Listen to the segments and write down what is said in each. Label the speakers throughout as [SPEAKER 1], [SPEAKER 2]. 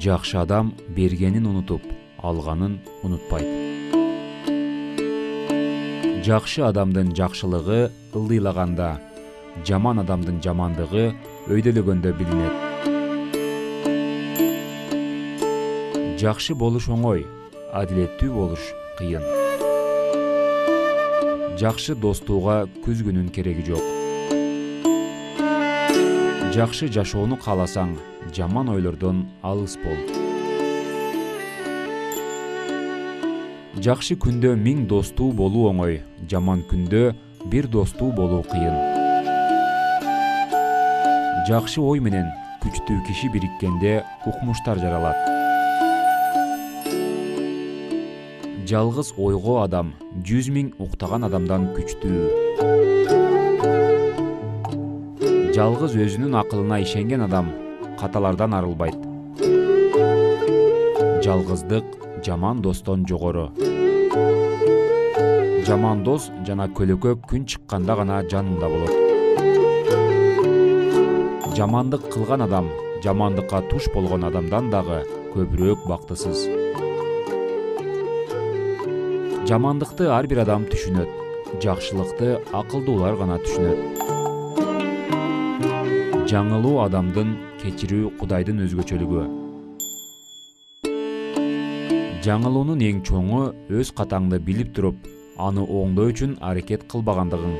[SPEAKER 1] Жакшы адам бергенин унутуп, алганын унутпайт. Жакшы адамдын жакшылыгы ылдыйлаганда, жаман адамдын жамандыгы өйдөлөгөндө билинет. Жакшы болуш оңой, адилеттүү болуш кыйын. Жакшы достууга күзгүнүн кереги жок. Жакшы жашоону кааласаң, жаман ойлордон алыс бол. Жакшы күндө 1000 достуу болуу оңой, жаман күндө бир достуу болуу кыйын. Жакшы ой менен күчтүү киши бириккенде укмуштар жаралат. Жалгыз ойго адам 100 000 уктаган адамдан күчтүү. Жалгыз өзүнүн акылына ишенген адам каталардан арылбайт. Жалгыздык жаман достон жогору. Жаман дос жана көлөкө күн чыкканда гана жанында болот. Жамандык кылган адам жамандыкка туш болгон адамдан дагы көбүрөөк бактысыз. Жамандыкты ар бир адам түшүнөт, жакшылыкты акылдуулар гана түшүнөт. Жаңылуу адамдын кечирүү Кудайдын өзгөчөлүгү. Жаңылуунун эң чоңу өз катаңды билип туруп, аны оңдоо үчүн аракет кылбагандыгың.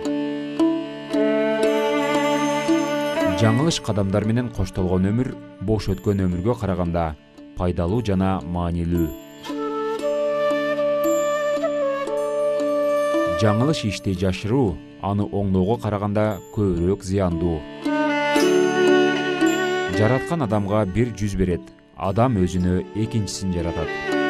[SPEAKER 1] Жаңылыш кадамдар менен коштолгон өмүр бош өткөн өмүргө караганда пайдалуу жана маанилүү. Жаңылыш ишти жашыруу аны оңдоого караганда көбүрөөк зыяндуу. Жараткан адамга бир жүз берет, адам өзүнө экинчисин жаратат.